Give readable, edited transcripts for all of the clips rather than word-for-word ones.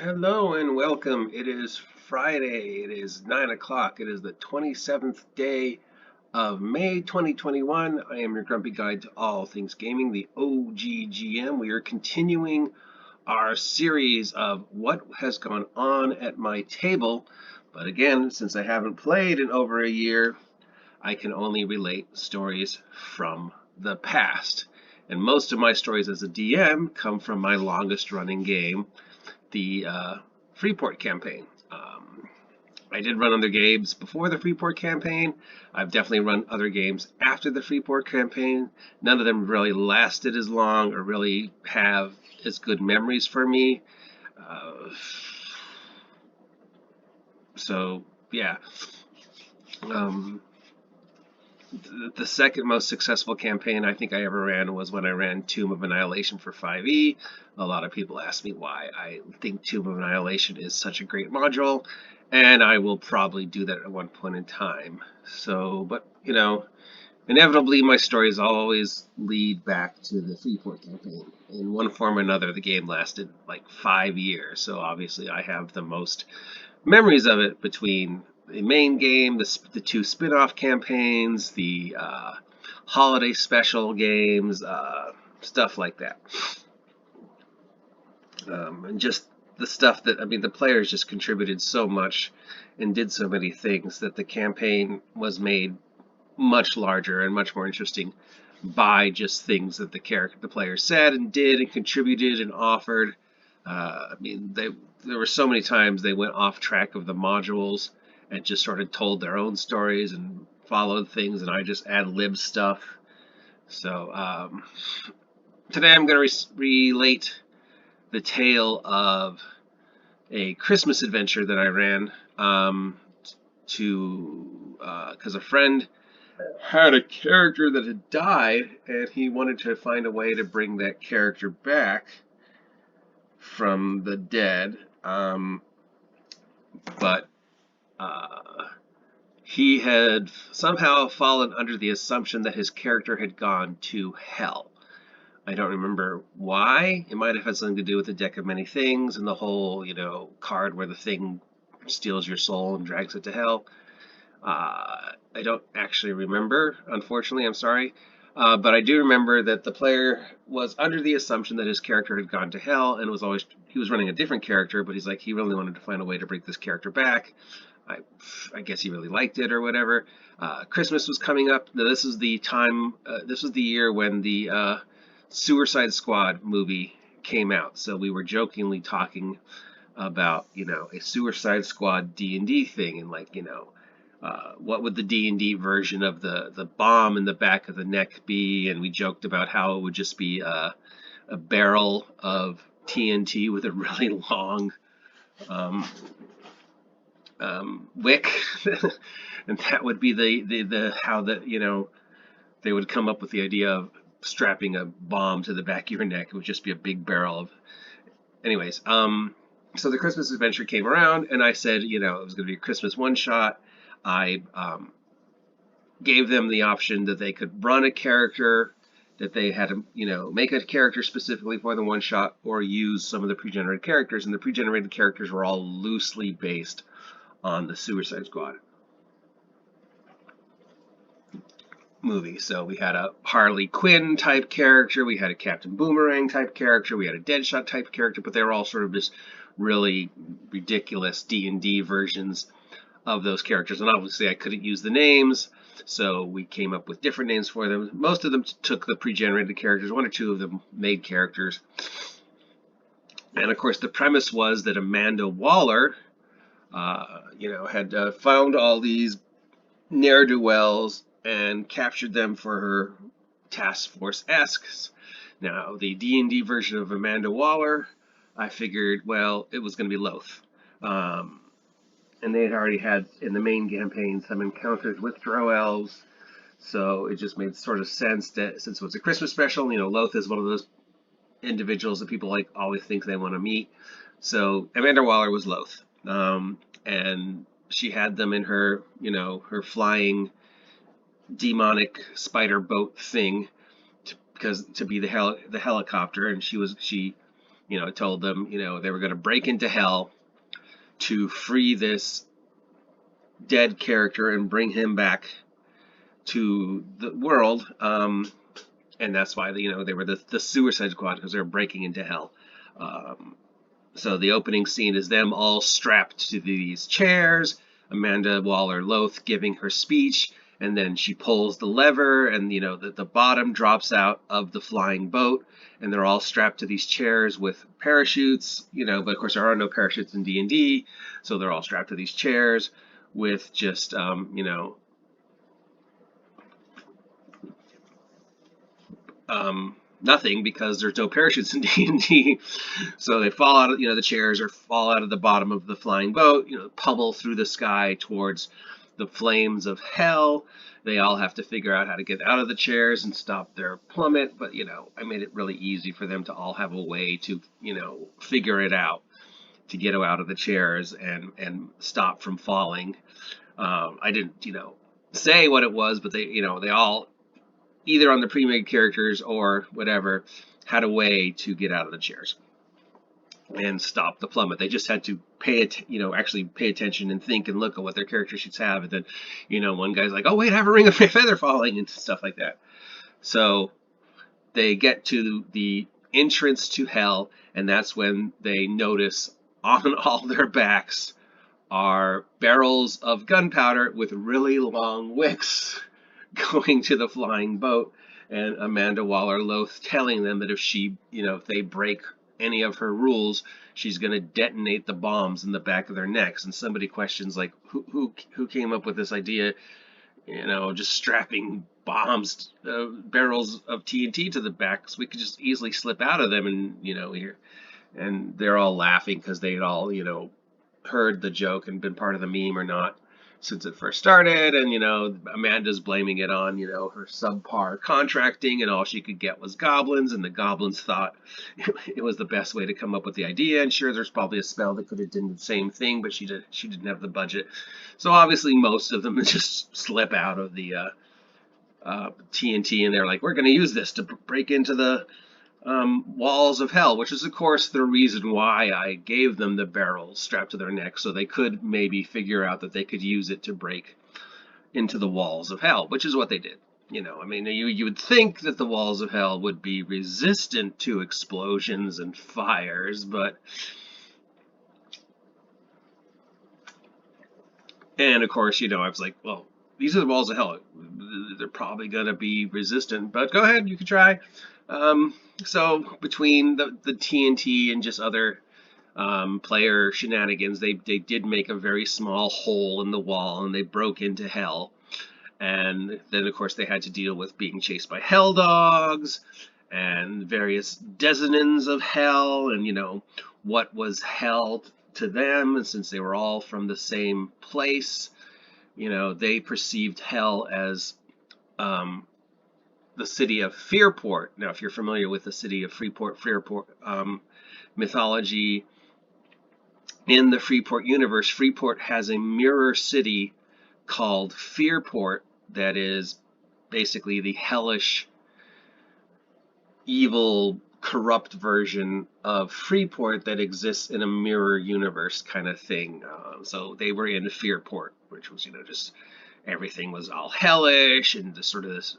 Hello and welcome. It is Friday. It is 9 o'clock. It is the 27th day of May 2021. I am your grumpy guide to all things gaming, the OGGM. We are continuing our series of what has gone on at my table. But again, since I haven't played in over a year, I can only relate stories from the past. And most of my stories as a DM come from my longest running game, the Freeport campaign. I did run other games before the Freeport campaign. I've definitely run other games after the Freeport campaign. None of them really lasted as long or really have as good memories for me. Uh, so, yeah. Um, the second most successful campaign I think I ever ran was when I ran Tomb of Annihilation for 5e. A lot of people ask me why I think Tomb of Annihilation is such a great module, and I will probably do that at one point in time. So, but inevitably my stories always lead back to the Freeport campaign. In one form or another, the game lasted like 5 years, so obviously I have the most memories of it between the main game, the two spin-off campaigns, the holiday special games, stuff like that. And just the stuff that, I mean, the players just contributed so much and did so many things that the campaign was made much larger and much more interesting by just things that the players said and did and contributed and offered. I mean, there were so many times they went off track of the modules and just sort of told their own stories and followed things, and I just ad-lib stuff. So today I'm going to relate the tale of a Christmas adventure that I ran to because a friend had a character that had died, and he wanted to find a way to bring that character back from the dead. But uh, he had somehow fallen under the assumption that his character had gone to hell. I don't remember why. It might have had something to do with the deck of many things and the whole, card where the thing steals your soul and drags it to hell. I don't actually remember, unfortunately, I'm sorry. But I do remember that the player was under the assumption that his character had gone to hell and he was running a different character, but he's like, he really wanted to find a way to bring this character back. I, I guess he really liked it or whatever. Christmas was coming up. This is the time, this was the year when the Suicide Squad movie came out. So we were jokingly talking about, a Suicide Squad D&D thing and what would the D&D version of the bomb in the back of the neck be? And we joked about how it would just be a barrel of TNT with a really long um, wick, and that would be the how they would come up with the idea of strapping a bomb to the back of your neck. It would just be a big barrel of. Anyways, so the Christmas adventure came around, and I said, it was going to be a Christmas one shot. I gave them the option that they could run a character, that they had to, make a character specifically for the one shot, or use some of the pre-generated characters. And the pre-generated characters were all loosely based on the Suicide Squad movie. So we had a Harley Quinn type character, we had a Captain Boomerang type character, we had a Deadshot type character, but they were all sort of just really ridiculous D&D versions of those characters. And obviously I couldn't use the names, so we came up with different names for them. Most of them took the pre-generated characters. One or two of them made characters. And of course the premise was that Amanda Waller, had found all these ne'er-do-wells and captured them for her task force asks. Now, the D&D version of Amanda Waller, I figured, well, it was going to be Loth. And they had already had, in the main campaign, some encounters with Drow elves, so it just made sort of sense that since it was a Christmas special, Loth is one of those individuals that people always think they want to meet. So Amanda Waller was Loth. And she had them in her, her flying demonic spider boat thing to be the helicopter, and she It told them, they were going to break into hell to free this dead character and bring him back to the world. And that's why they were the Suicide Squad, because they were breaking into hell. Um, so the opening scene is them all strapped to these chairs. Amanda Waller-Loth giving her speech, and then she pulls the lever, and the bottom drops out of the flying boat, and they're all strapped to these chairs with parachutes. But of course there are no parachutes in D&D, so they're all strapped to these chairs with just nothing, because there's no parachutes in D&D. So they fall out of, the chairs, or fall out of the bottom of the flying boat, pummel through the sky towards the flames of hell. They all have to figure out how to get out of the chairs and stop their plummet. But, I made it really easy for them to all have a way to, figure it out, to get out of the chairs and stop from falling. I didn't, say what it was, but they all, either on the pre-made characters or whatever, had a way to get out of the chairs and stop the plummet. They just had to actually pay attention and think and look at what their character sheets have. And then, one guy's like, "Oh wait, I have a ring of feather falling," and stuff like that. So they get to the entrance to hell, and that's when they notice on all their backs are barrels of gunpowder with really long wicks going to the flying boat, and Amanda Waller-Loth telling them that if they break any of her rules, she's going to detonate the bombs in the back of their necks. And somebody questions, like, who came up with this idea, just strapping bombs, barrels of TNT to the back, so we could just easily slip out of them. And here, and they're all laughing because they had all heard the joke and been part of the meme or not since it first started. And Amanda's blaming it on her subpar contracting, and all she could get was goblins, and the goblins thought it was the best way to come up with the idea. And sure, there's probably a spell that could have done the same thing, but she didn't have the budget, so obviously most of them just slip out of the TNT, and they're like, "We're going to use this to break into the walls of hell," which is, of course, the reason why I gave them the barrels strapped to their necks, so they could maybe figure out that they could use it to break into the walls of hell, which is what they did. You would think that the walls of hell would be resistant to explosions and fires, and of course, I was like, well, these are the walls of hell. They're probably going to be resistant, but go ahead, you can try. So between the TNT and just other player shenanigans, they did make a very small hole in the wall, and they broke into hell. And then, of course, they had to deal with being chased by hell dogs and various denizens of hell, and what was hell to them. And since they were all from the same place, they perceived hell as the city of Freeport. Now, if you're familiar with the city of Freeport mythology, in the Freeport universe, Freeport has a mirror city called Fearport that is basically the hellish, evil, corrupt version of Freeport that exists in a mirror universe kind of thing. So they were in Fearport, which was, just everything was all hellish and this sort of this,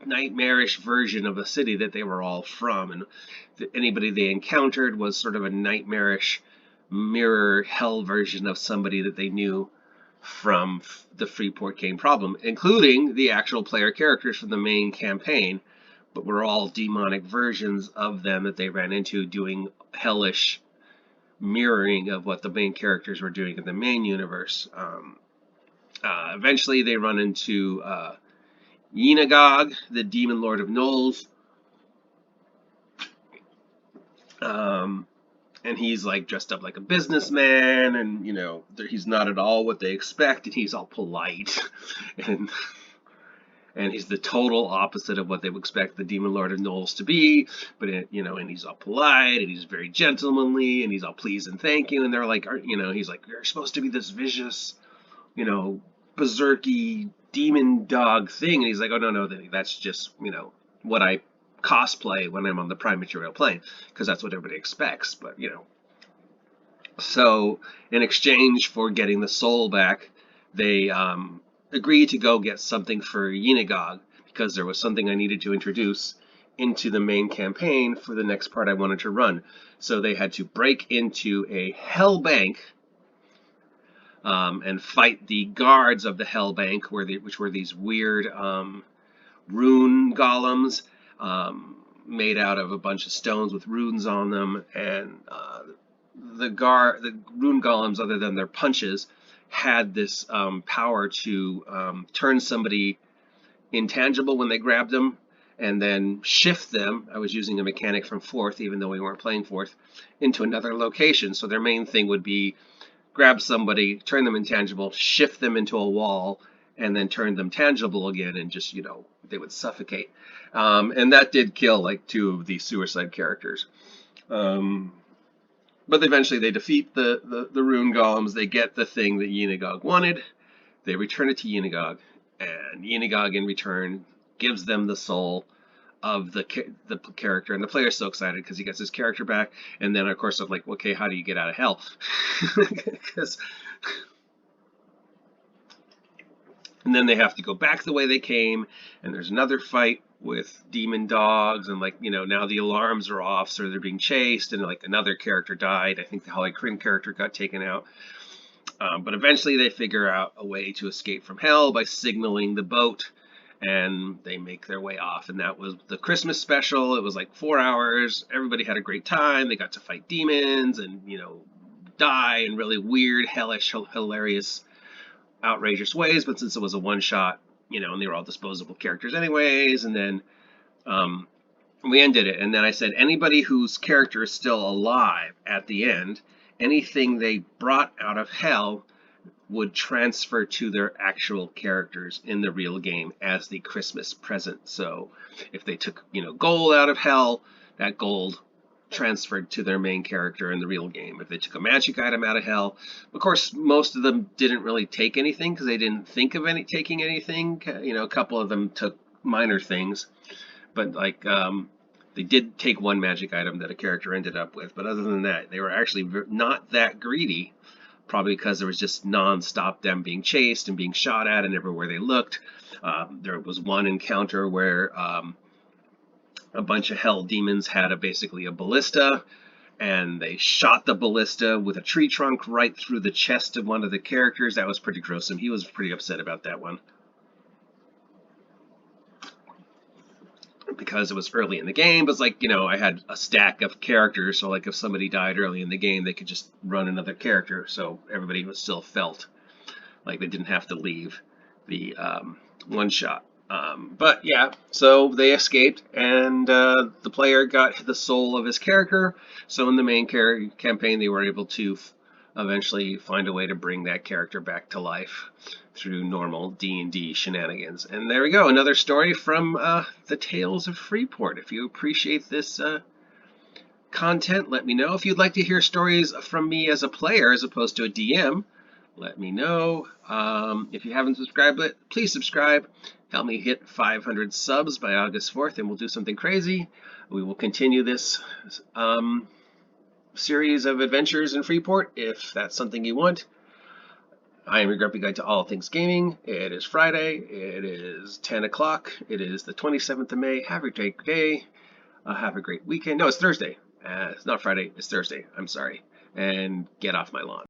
nightmarish version of a city that they were all from. And anybody they encountered was sort of a nightmarish mirror hell version of somebody that they knew from the Freeport game problem, including the actual player characters from the main campaign, but were all demonic versions of them that they ran into doing hellish mirroring of what the main characters were doing in the main universe. Eventually they run into Yenagog, the demon lord of Knowles. And he's like dressed up like a businessman, and he's not at all what they expect, and he's all polite, and he's the total opposite of what they would expect the demon lord of Knowles to be. But and he's all polite, and he's very gentlemanly, and he's all please and thank you. And they're like, he's like, "You're supposed to be this vicious, berserky demon dog thing," and he's like, "Oh no, that's just what I cosplay when I'm on the Prime Material plane, because that's what everybody expects. But so in exchange for getting the soul back, they agreed to go get something for Yinagog, because there was something I needed to introduce into the main campaign for the next part I wanted to run. So they had to break into a hell bank and fight the guards of the hell bank, which were these weird rune golems made out of a bunch of stones with runes on them. And the rune golems, other than their punches, had this power to turn somebody intangible when they grabbed them, and then shift them. I was using a mechanic from 4th, even though we weren't playing 4th, into another location. So their main thing would be grab somebody, turn them intangible, shift them into a wall, and then turn them tangible again, and just, they would suffocate. And that did kill like 2 of the suicide characters. But eventually they defeat the rune golems. They get the thing that Yinagog wanted. They return it to Yinagog, and Yinagog in return gives them the soul of the character, and the player's so excited because he gets his character back. And then of course I'm like, okay, how do you get out of hell? And then they have to go back the way they came, and there's another fight with demon dogs, and now the alarms are off, so they're being chased, and another character died. I think the Harley Quinn character got taken out. But eventually they figure out a way to escape from hell by signaling the boat, and they make their way off. And that was the Christmas special. It was like 4 hours. Everybody had a great time. They got to fight demons and, die in really weird, hellish, hilarious, outrageous ways. But since it was a one-shot, and they were all disposable characters anyways, and then we ended it. And then I said, anybody whose character is still alive at the end, anything they brought out of hell would transfer to their actual characters in the real game as the Christmas present. So if they took, gold out of hell, that gold transferred to their main character in the real game. If they took a magic item out of hell, of course, most of them didn't really take anything because they didn't think of taking anything. A couple of them took minor things, but they did take one magic item that a character ended up with. But other than that, they were actually not that greedy, probably because there was just non-stop them being chased and being shot at, and everywhere they looked. There was one encounter where a bunch of hell demons had basically a ballista, and they shot the ballista with a tree trunk right through the chest of one of the characters. That was pretty gruesome. He was pretty upset about that one, because it was early in the game. But I had a stack of characters, so if somebody died early in the game, they could just run another character, so everybody was still felt like they didn't have to leave the one shot. But yeah, so they escaped, and the player got the soul of his character. So in the main campaign, they were able to eventually find a way to bring that character back to life through normal D&D shenanigans. And there we go, another story from the Tales of Freeport. If you appreciate this content, let me know. If you'd like to hear stories from me as a player as opposed to a DM, let me know. If you haven't subscribed yet, please subscribe. Help me hit 500 subs by August 4th, and we'll do something crazy. We will continue this series of adventures in Freeport, if that's something you want. I am your grumpy guide to all things gaming. It is Friday. It is 10 o'clock. It is the 27th of May. Have a great day. Have a great weekend. No, it's Thursday. It's not Friday. It's Thursday. I'm sorry. And get off my lawn.